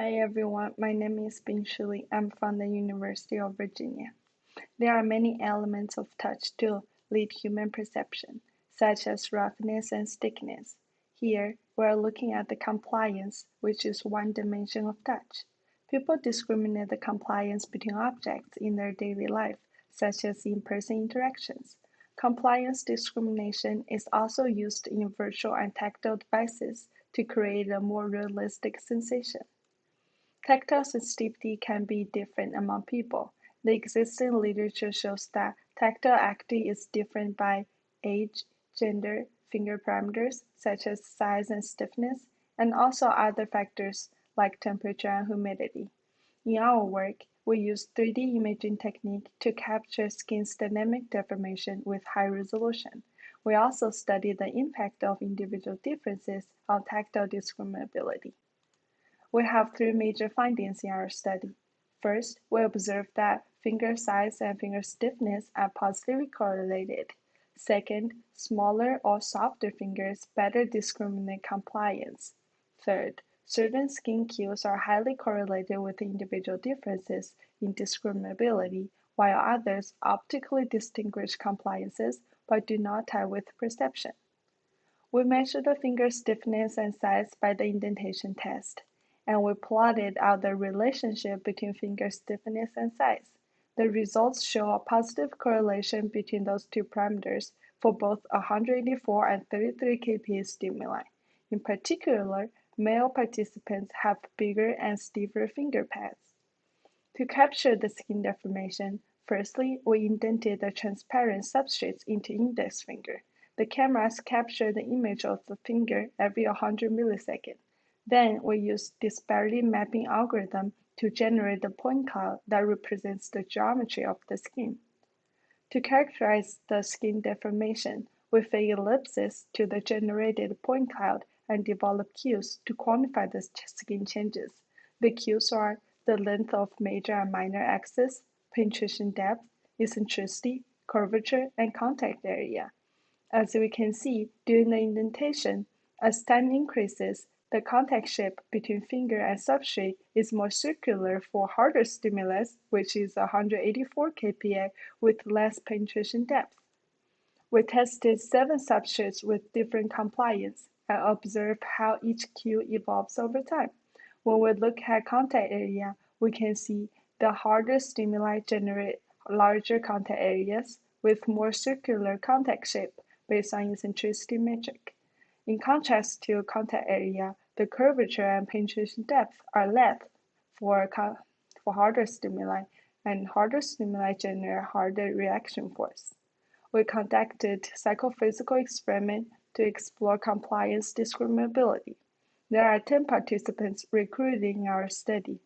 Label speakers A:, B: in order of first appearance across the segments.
A: Hi everyone, my name is Bin Shuli. I'm from the University of Virginia. There are many elements of touch to lead human perception, such as roughness and stickiness. Here, we're looking at the compliance, which is one dimension of touch. People discriminate the compliance between objects in their daily life, such as in-person interactions. Compliance discrimination is also used in virtual and tactile devices to create a more realistic sensation. Tactile sensitivity can be different among people. The existing literature shows that tactile acuity is different by age, gender, finger parameters such as size and stiffness, and also other factors like temperature and humidity. In our work, we use 3D imaging technique to capture skin's dynamic deformation with high resolution. We also study the impact of individual differences on tactile discriminability. We have three major findings in our study. First, we observed that finger size and finger stiffness are positively correlated. Second, smaller or softer fingers better discriminate compliance. Third, certain skin cues are highly correlated with individual differences in discriminability, while others optically distinguish compliances but do not tie with perception. We measured the finger stiffness and size by the indentation test, and we plotted out the relationship between finger stiffness and size. The results show a positive correlation between those two parameters for both 184 and 33 kPa stimuli. In particular, male participants have bigger and stiffer finger pads. To capture the skin deformation, firstly, we indented the transparent substrates into index finger. The cameras capture the image of the finger every 100 milliseconds. Then we use disparity mapping algorithm to generate the point cloud that represents the geometry of the skin. To characterize the skin deformation, we fit ellipses to the generated point cloud and develop cues to quantify the skin changes. The cues are the length of major and minor axis, penetration depth, eccentricity, curvature, and contact area. As we can see during the indentation, as time increases, the contact shape between finger and substrate is more circular for harder stimulus, which is 184 kPa with less penetration depth. We tested 7 substrates with different compliance and observed how each cue evolves over time. When we look at contact area, we can see the harder stimuli generate larger contact areas with more circular contact shape based on eccentricity metric. In contrast to contact area, the curvature and penetration depth are less for harder stimuli, and harder stimuli generate harder reaction force. We conducted psychophysical experiment to explore compliance discriminability. There are 10 participants recruited in our study.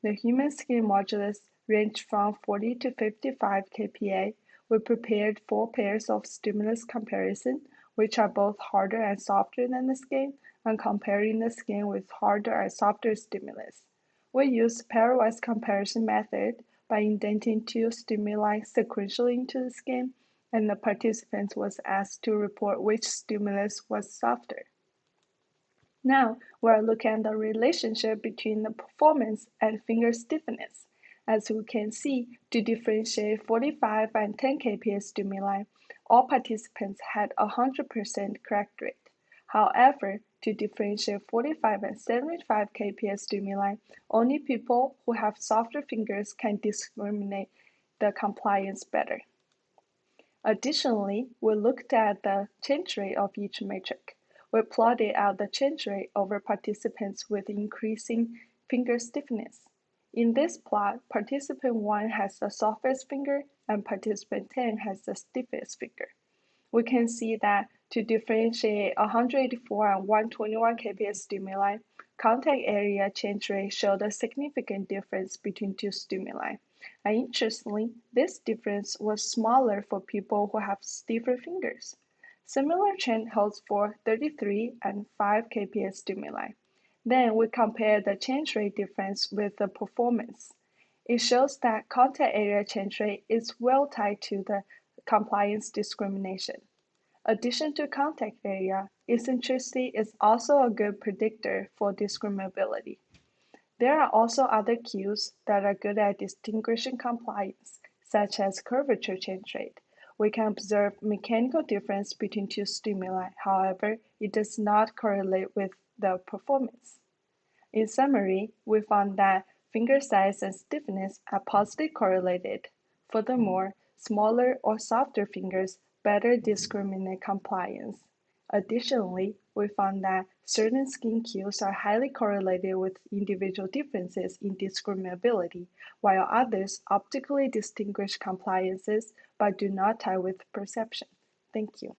A: The human skin modulus ranged from 40 to 55 kPa. We prepared 4 pairs of stimulus comparison, which are both harder and softer than the skin, and comparing the skin with harder and softer stimulus. We used pairwise comparison method by indenting 2 stimuli sequentially into the skin, and the participants was asked to report which stimulus was softer. Now, we're looking at the relationship between the performance and finger stiffness. As we can see, to differentiate 45 and 10 kPa stimuli, all participants had 100% correct rate. However, to differentiate 45 and 75 kPa stimuli, only people who have softer fingers can discriminate the compliance better. Additionally, we looked at the change rate of each metric. We plotted out the change rate over participants with increasing finger stiffness. In this plot, participant 1 has the softest finger and participant 10 has the stiffest finger. We can see that to differentiate 184 and 121 kPa stimuli, contact area change rate showed a significant difference between 2 stimuli. And interestingly, this difference was smaller for people who have stiffer fingers. Similar trend holds for 33 and 5 kPa stimuli. Then we compare the change rate difference with the performance. It shows that contact area change rate is well tied to the compliance discrimination. Addition to contact area, eccentricity is also a good predictor for discriminability. There are also other cues that are good at distinguishing compliance, such as curvature change rate. We can observe mechanical difference between two stimuli, however, it does not correlate with the performance. In summary, we found that finger size and stiffness are positively correlated. Furthermore, smaller or softer fingers better discriminate compliance. Additionally, we found that certain skin cues are highly correlated with individual differences in discriminability, while others optically distinguish compliances but do not tie with perception. Thank you.